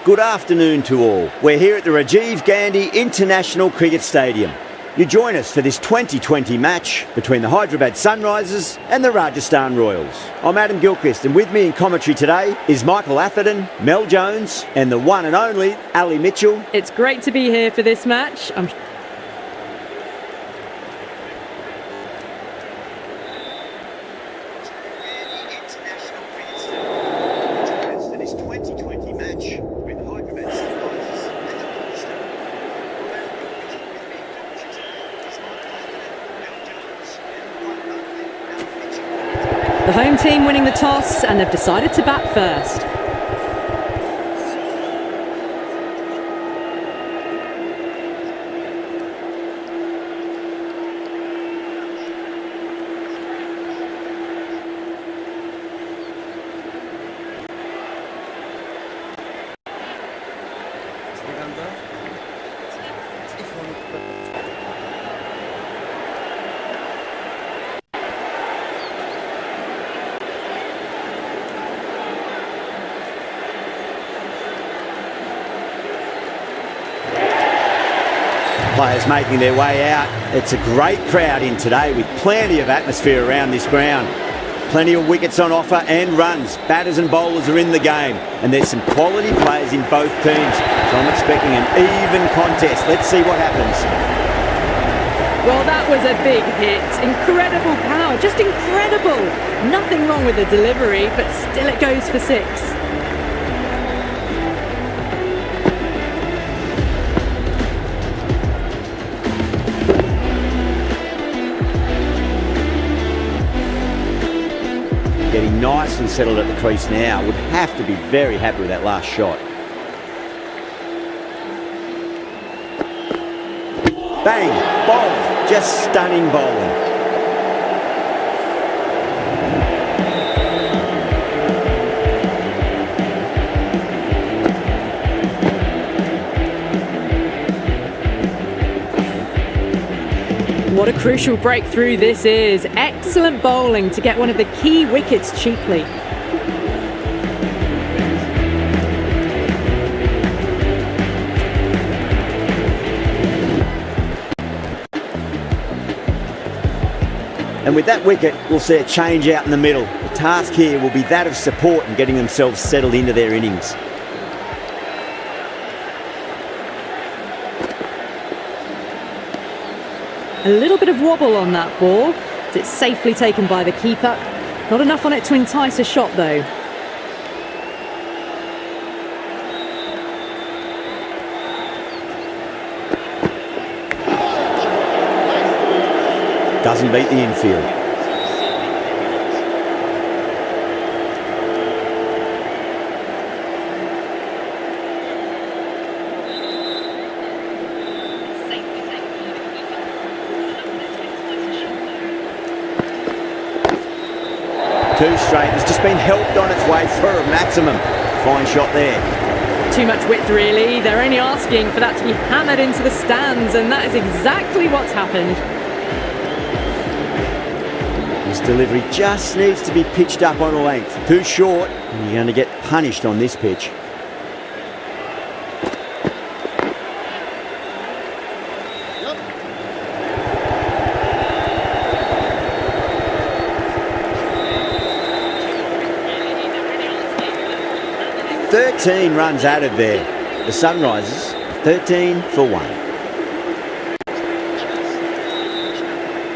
Good afternoon to all. We're here at the Rajiv Gandhi International Cricket Stadium. You join us for this 2020 match between the Hyderabad Sunrisers and the Rajasthan Royals. I'm Adam Gilchrist, and with me in commentary today is Michael Atherton, Mel Jones and the one and only Ali Mitchell. It's great to be here for this match. The home team winning the toss, and they've decided to bat first. Players making their way out. It's a great crowd in today with plenty of atmosphere around this ground. Plenty of wickets on offer and runs. Batters and bowlers are in the game, and there's some quality players in both teams. So I'm expecting an even contest. Let's see what happens. Well, that was a big hit. Incredible power, just incredible. Nothing wrong with the delivery, but still it goes for 6. Getting nice and settled at the crease now. Would have to be very happy with that last shot. Bang! Bowled. Just stunning bowling. What a crucial breakthrough this is. Excellent bowling to get one of the key wickets cheaply. And with that wicket, we'll see a change out in the middle. The task here will be that of support and getting themselves settled into their innings. A little bit of wobble on that ball. It's safely taken by the keeper. Not enough on it to entice a shot though. Doesn't beat the infield. Too straight. It's just been helped on its way for a maximum. Fine shot there. Too much width really. They're only asking for that to be hammered into the stands, and that is exactly what's happened. This delivery just needs to be pitched up on a length. Too short, and you're going to get punished on this pitch. Yep. 13 runs added there. The Sunrisers, 13 for 1.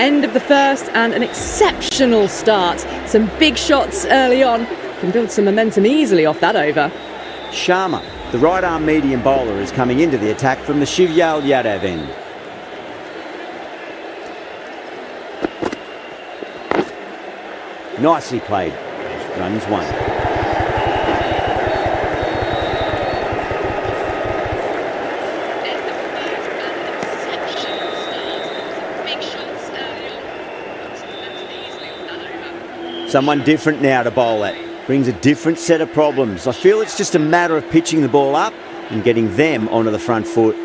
End of the first, and an exceptional start. Some big shots early on. Can build some momentum easily off that over. Sharma, the right-arm medium bowler, is coming into the attack from the Shivyal Yadav end. Nicely played. Runs 1. Someone different now to bowl at. Brings a different set of problems. I feel it's just a matter of pitching the ball up and getting them onto the front foot.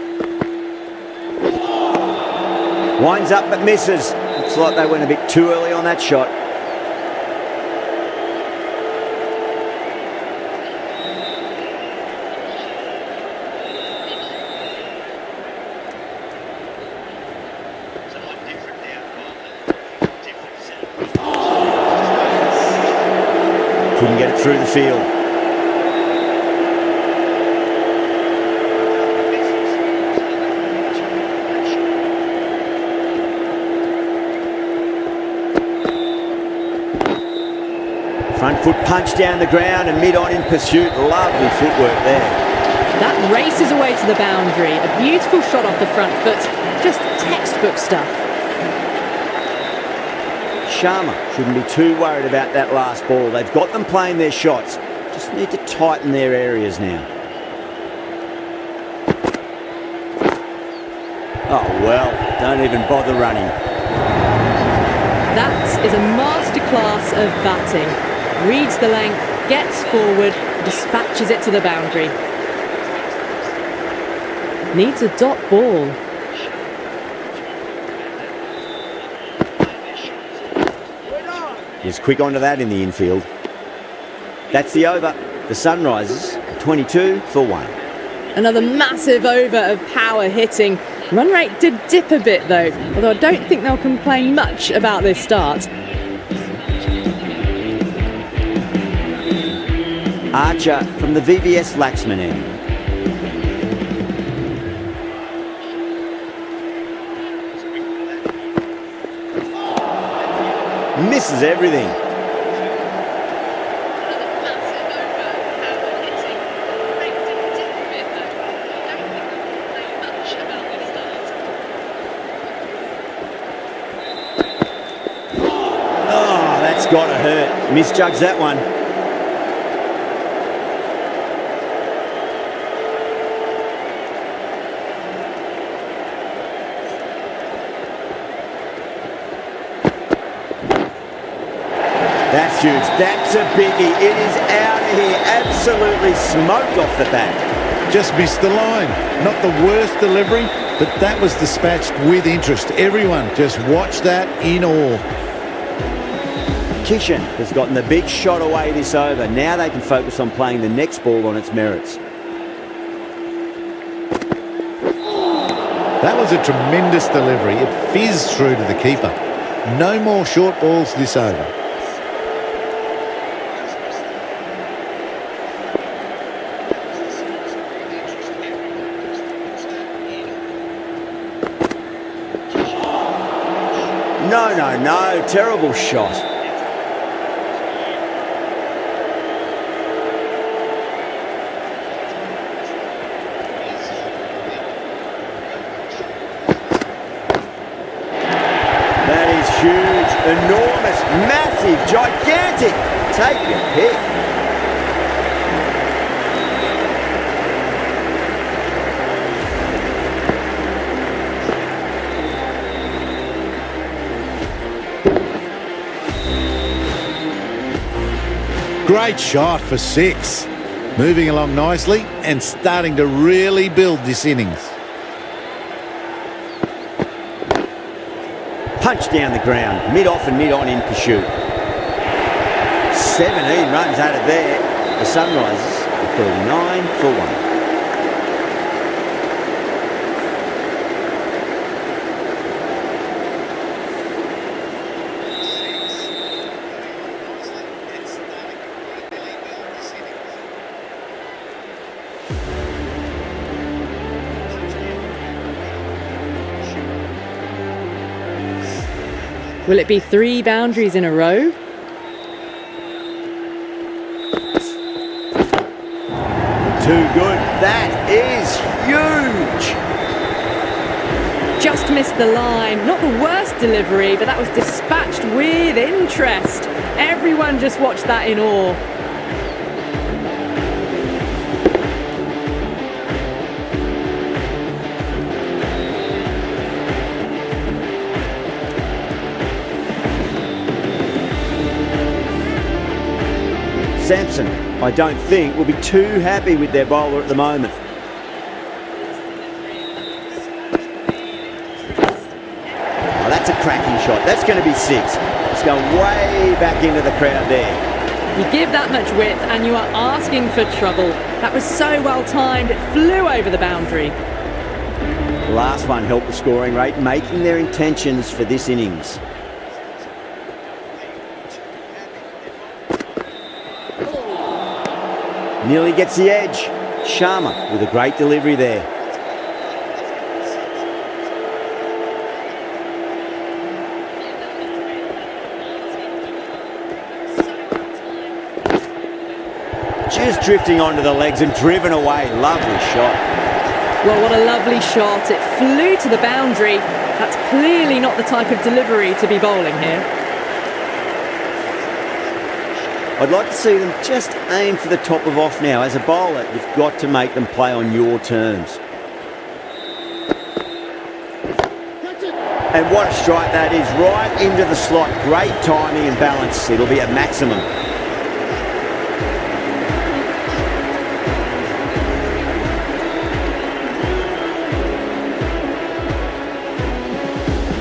Winds up but misses. Looks like they went a bit too early on that shot. Couldn't get it through the field. Front foot punch down the ground and mid-on in pursuit. Lovely footwork there. That races away to the boundary. A beautiful shot off the front foot. Just textbook stuff. Sharma shouldn't be too worried about that last ball. They've got them playing their shots. Just need to tighten their areas now. Oh well, don't even bother running. That is a masterclass of batting. Reads the length, gets forward, dispatches it to the boundary. Needs a dot ball. He's quick onto that in the infield. That's the over. The Sunrisers, 22 for 1. Another massive over of power hitting. Run rate did dip a bit though, although I don't think they'll complain much about this start. Archer from the VVS Laxman end. Misses everything. Oh, that's got to hurt. Misjudged that one. That's huge. That's a biggie. It is out of here. Absolutely smoked off the bat. Just missed the line. Not the worst delivery, but that was dispatched with interest. Everyone just watched that in awe. Kishan has gotten the big shot away this over. Now they can focus on playing the next ball on its merits. That was a tremendous delivery. It fizzed through to the keeper. No more short balls this over. No. Terrible shot. That is huge, enormous, massive, gigantic. Take your pick. Great shot for 6. Moving along nicely and starting to really build this innings. Punch down the ground, mid-off and mid-on in pursuit. 17 runs out of there. The Sunrisers are 39 for 1. Will it be 3 boundaries in a row? Too good. That is huge. Just missed the line. Not the worst delivery, but that was dispatched with interest. Everyone just watched that in awe. Sampson, I don't think, will be too happy with their bowler at the moment. Oh, that's a cracking shot. That's going to be 6. It's going way back into the crowd there. You give that much width and you are asking for trouble. That was so well timed, it flew over the boundary. The last one helped the scoring rate, making their intentions for this innings. Nearly gets the edge. Sharma with a great delivery there. Just drifting onto the legs and driven away. Lovely shot. Well, what a lovely shot. It flew to the boundary. That's clearly not the type of delivery to be bowling here. I'd like to see them just aim for the top of off now. As a bowler, you've got to make them play on your terms. And what a strike that is, right into the slot. Great timing and balance. It'll be at maximum.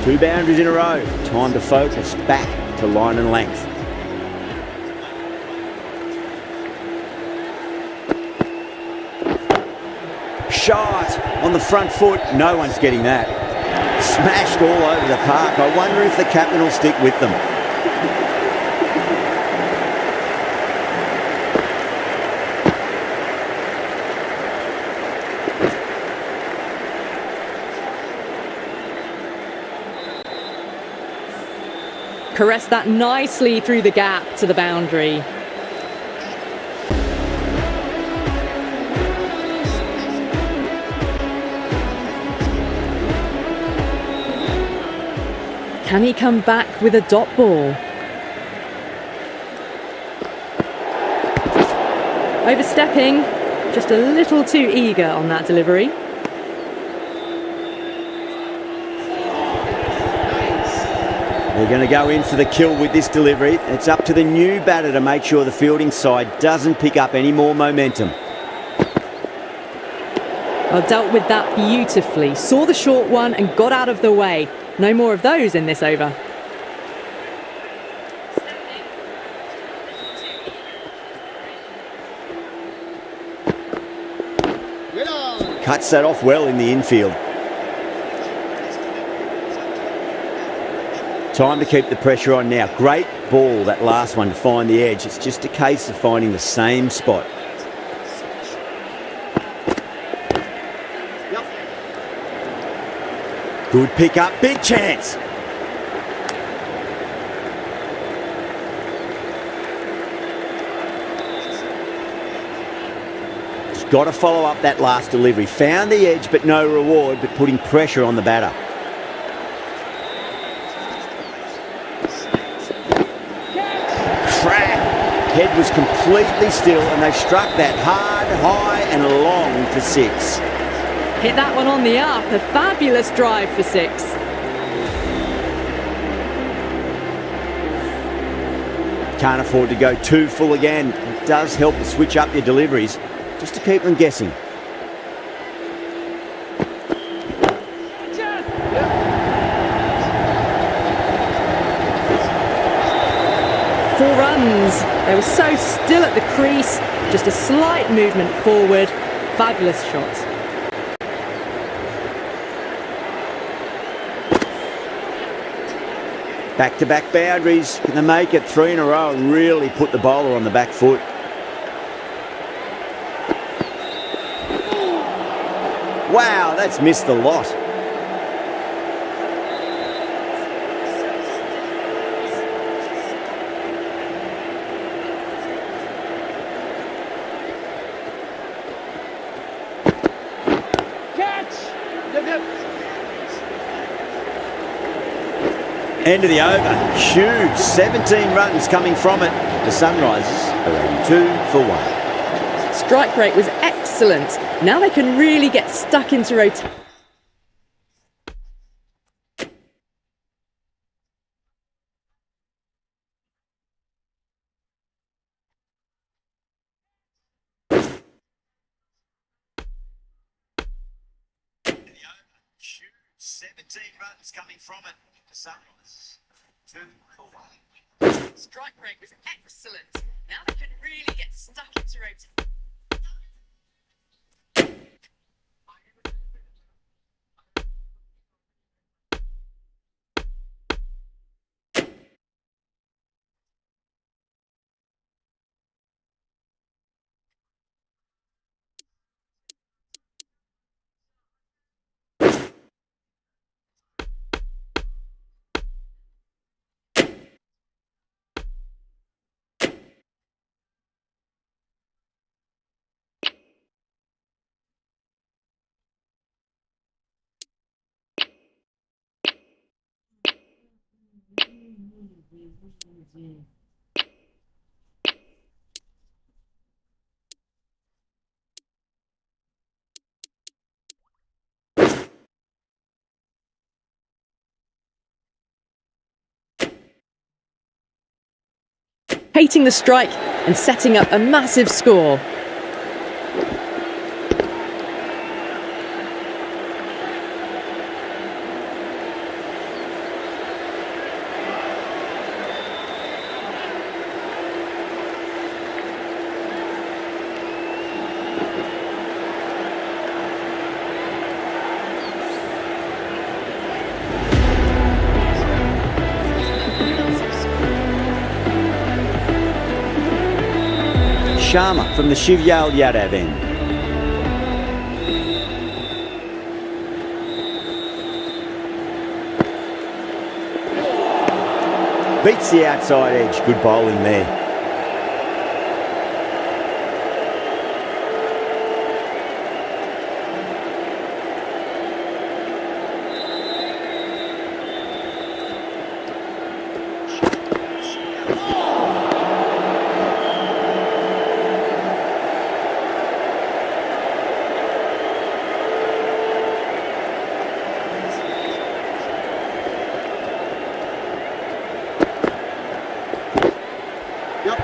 Two boundaries in a row. Time to focus back to line and length. Shot on the front foot. No one's getting that. Smashed all over the park. I wonder if the captain will stick with them. Caressed that nicely through the gap to the boundary. Can he come back with a dot ball? Overstepping, just a little too eager on that delivery. They're going to go in for the kill with this delivery. It's up to the new batter to make sure the fielding side doesn't pick up any more momentum. Well, dealt with that beautifully. Saw the short one and got out of the way. No more of those in this over. Cuts that off well in the infield. Time to keep the pressure on now. Great ball, that last one, to find the edge. It's just a case of finding the same spot. Good pick up, big chance. Just got to follow up that last delivery. Found the edge, but no reward, but putting pressure on the batter. Head was completely still and they struck that hard, high and long for 6. Hit that one on the up, a fabulous drive for 6. Can't afford to go too full again. It does help to switch up your deliveries just to keep them guessing. Four runs. They were so still at the crease. Just a slight movement forward. Fabulous shot. Back-to-back boundaries. Can they make it 3 in a row and really put the bowler on the back foot? Wow, that's missed the lot. End of the over. Huge. 17 runs coming from it. The Sunrisers are 82 for 1. Strike rate was excellent. Now they can really get stuck into rotation. 17 runs coming from it. The Sunrise. 2 for 1. Strike rate was excellent. Now they can really get stuck into rotation. Hating the strike and setting up a massive score. Sharma from the Shivyal Yadav end. Beats the outside edge. Good bowling there.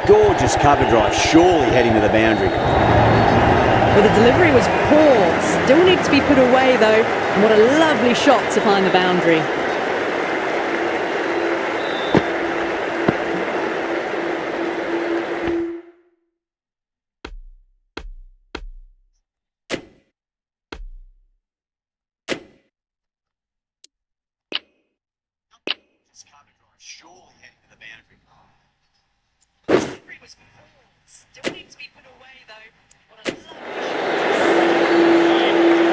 Gorgeous cover drive, surely heading to the boundary. Well, the delivery was poor. Still needs to be put away though. And what a lovely shot to find the boundary. This cover drive, surely heading to the boundary. Still needs to be put away though. What a lovely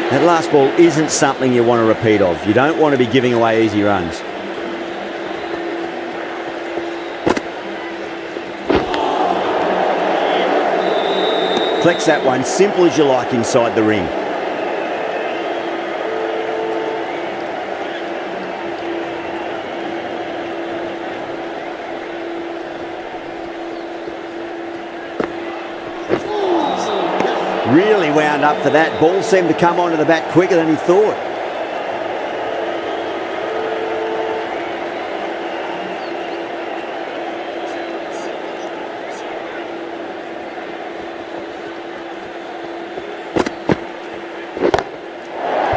shot. That last ball isn't something you want to repeat of. You don't want to be giving away easy runs. Flex that one, simple as you like inside the ring. Really wound up for that. Ball seemed to come onto the bat quicker than he thought.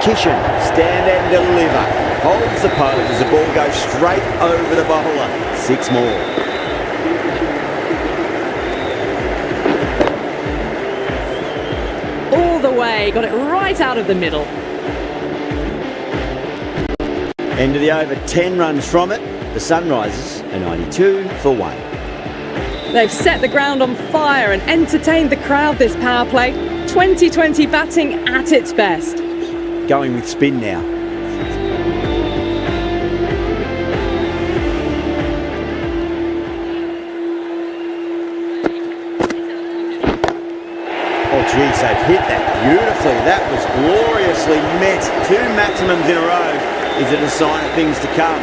Kishan, stand and deliver. Holds the pose as the ball goes straight over the bowler. 6 more. The way, got it right out of the middle. End of the over, 10 runs from it. The Sunrisers are 92 for 1. They've set the ground on fire and entertained the crowd this power play. 2020 batting at its best. Going with spin now. Oh geez, they've hit that beautifully. That was gloriously met. 2 maximums in a row. Is it a sign of things to come?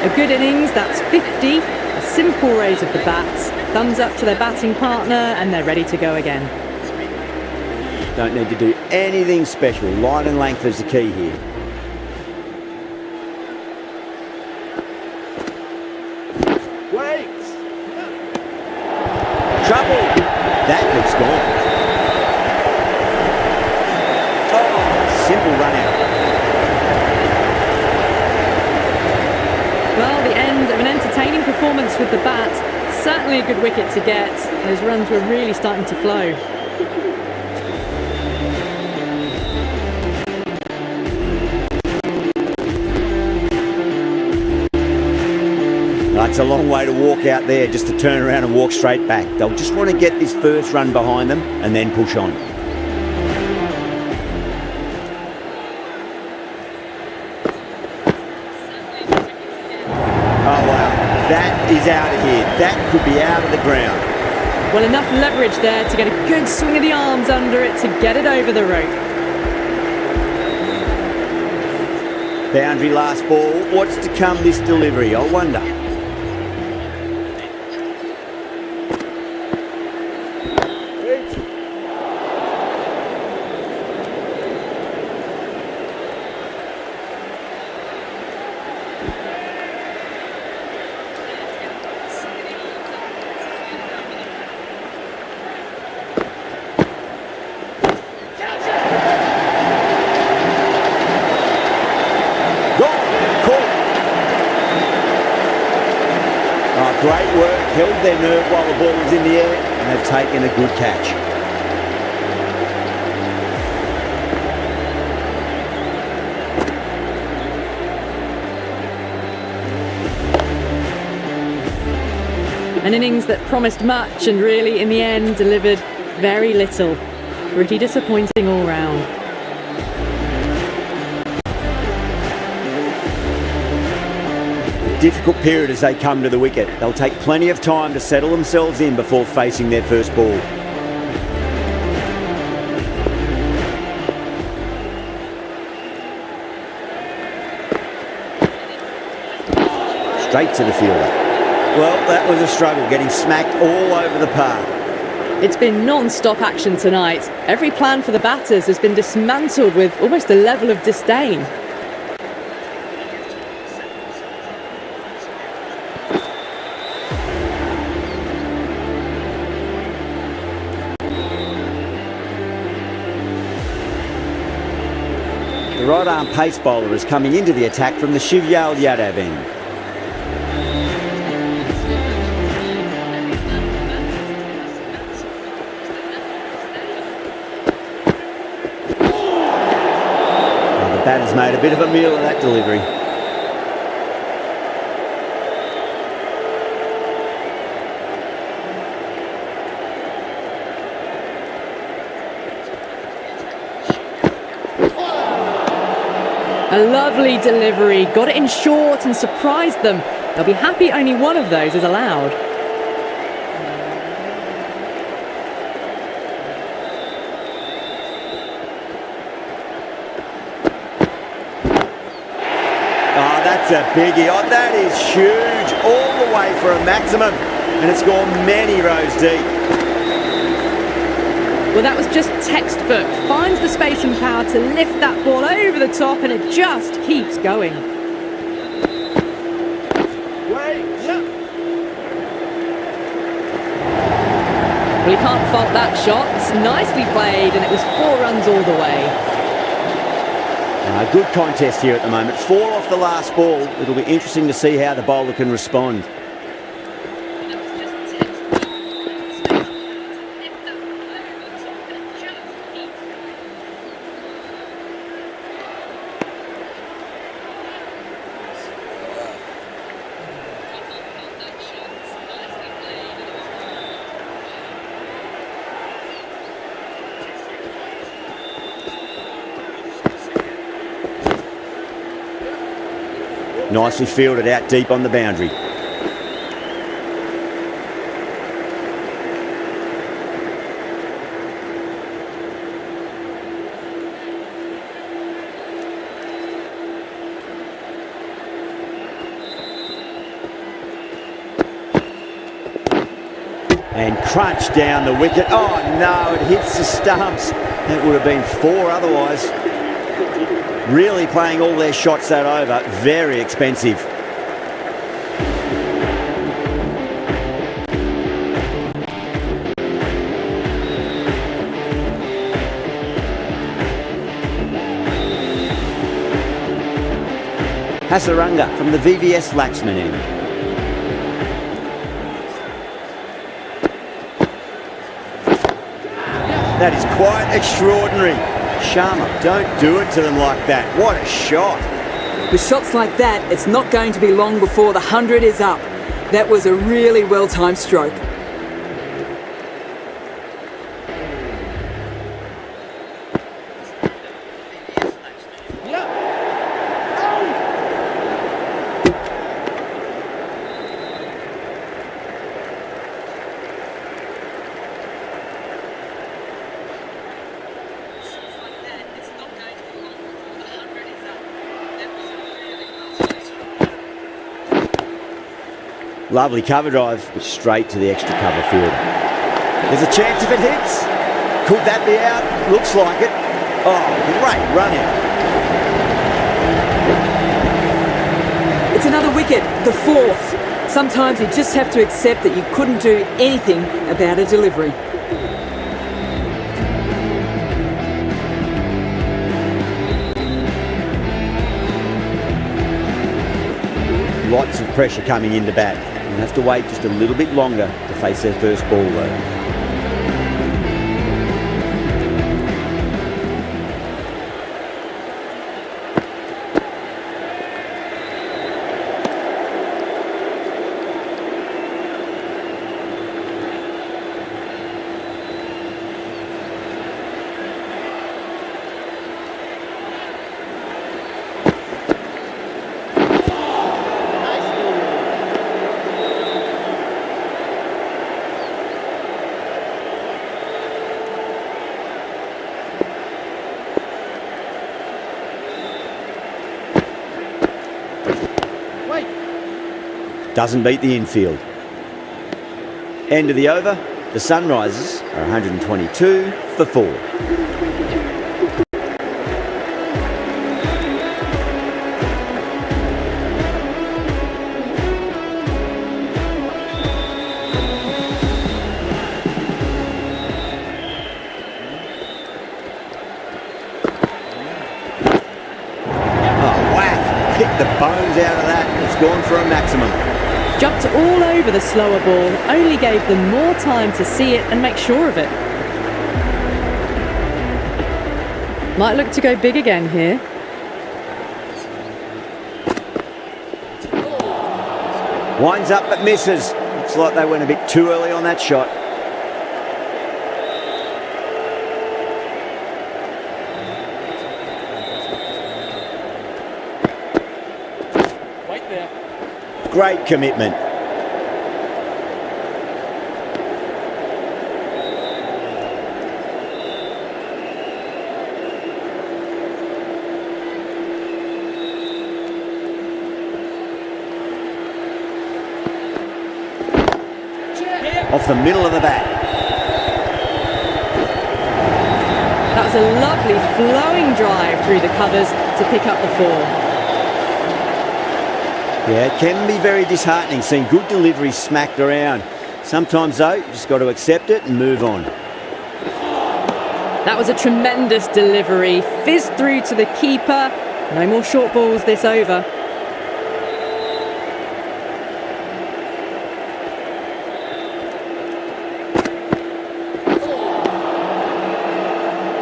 A good innings, that's 50. A simple raise of the bats. Thumbs up to their batting partner and they're ready to go again. Don't need to do anything special. Line and length is the key here. Wait! Trouble! That looks gone. Simple run out. performance with the bat. Certainly a good wicket to get. Those runs were really starting to flow. It's a long way to walk out there just to turn around and walk straight back. They'll just want to get this first run behind them and then push on. Oh wow, that is out of here. That could be out of the ground. Well, enough leverage there to get a good swing of the arms under it to get it over the rope. Boundary last ball. What's to come this delivery, I wonder. Great work, held their nerve while the ball was in the air, and they've taken a good catch. An innings that promised much and really, in the end, delivered very little. Pretty disappointing all round. Difficult period as they come to the wicket. They'll take plenty of time to settle themselves in before facing their first ball. Straight to the fielder. Well, that was a struggle, getting smacked all over the park. It's been non-stop action tonight. Every plan for the batters has been dismantled with almost a level of disdain. The right-arm pace bowler is coming into the attack from the Shivyal Yadav end. Well, the batter's made a bit of a meal of that delivery. A lovely delivery, got it in short and surprised them. They'll be happy only one of those is allowed. Oh, that's a biggie. Oh, that is huge. All the way for a maximum. And it's gone many rows deep. Well, that was just textbook. Finds the space and power to lift that ball over the top, and it just keeps going. Well, he can't fault that shot. Nicely played, and it was 4 runs all the way. Good contest here at the moment. 4 off the last ball. It'll be interesting to see how the bowler can respond. Nicely fielded out deep on the boundary. And crunch down the wicket. Oh no, it hits the stumps. That would have been 4 otherwise. Really playing all their shots that over. Very expensive. Hasaranga from the VVS Laxman end. That is quite extraordinary. Sharma, don't do it to them like that. What a shot. With shots like that, it's not going to be long before the 100 is up. That was a really well-timed stroke. Lovely cover drive, straight to the extra cover field. There's a chance if it hits. Could that be out? Looks like it. Oh, great run out. It's another wicket, the fourth. Sometimes you just have to accept that you couldn't do anything about a delivery. Lots of pressure coming into bat. We'll have to wait just a little bit longer to face their first ball though. Doesn't beat the infield. End of the over. The Sunrisers are 122 for 4. Oh, whack! Picked the bones out of that. It's gone for a maximum. Jumped all over the slower ball, only gave them more time to see it and make sure of it. Might look to go big again here. Winds up but misses. Looks like they went a bit too early on that shot. Great commitment. Off the middle of the bat. That was a lovely flowing drive through the covers to pick up the 4. Yeah, it can be very disheartening seeing good deliveries smacked around. Sometimes though, you just got to accept it and move on. That was a tremendous delivery. Fizzed through to the keeper. No more short balls this over.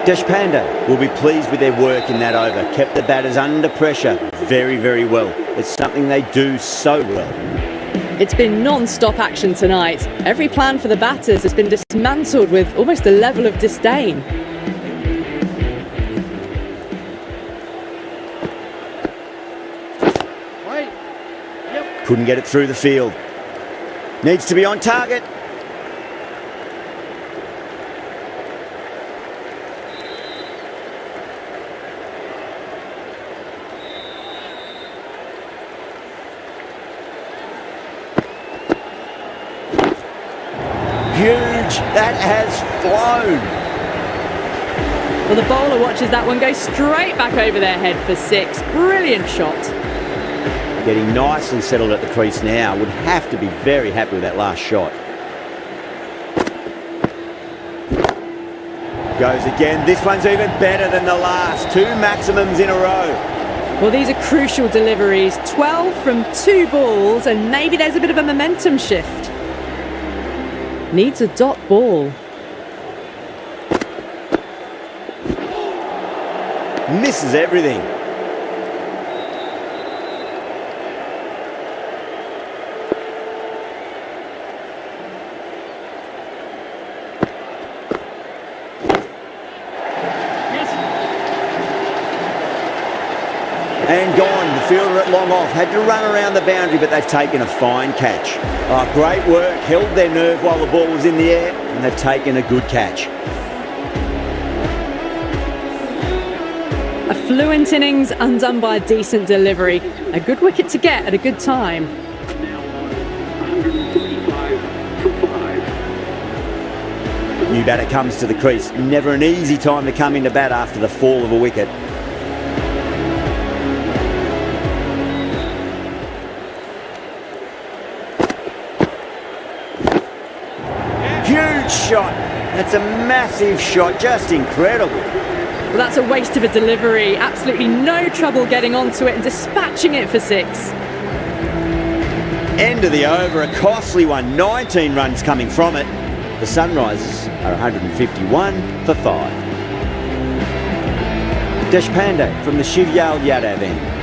Deshpande will be pleased with their work in that over. Kept the batters under pressure very, very well. It's something they do so well. It's been non-stop action tonight. Every plan for the batters has been dismantled with almost a level of disdain. Couldn't get it through the field. Needs to be on target. Huge. That has flown. Well, the bowler watches that one go straight back over their head for 6. Brilliant shot. Getting nice and settled at the crease now. Would have to be very happy with that last shot. Goes again. This one's even better than the last. 2 maximums in a row. Well, these are crucial deliveries. 12 from 2 balls, and maybe there's a bit of a momentum shift. Needs a dot ball. misses everything. And gone, the fielder at long off. Had to run around the boundary, but they've taken a fine catch. Oh, great work, held their nerve while the ball was in the air, and they've taken a good catch. A fluent innings undone by a decent delivery. A good wicket to get at a good time. New batter comes to the crease. Never an easy time to come into bat after the fall of a wicket. Huge shot. That's a massive shot. Just incredible. Well, that's a waste of a delivery. Absolutely no trouble getting onto it and dispatching it for 6. End of the over. A costly one. 19 runs coming from it. The Sunrisers are 151 for 5. Deshpande from the Shivyal Yadav end.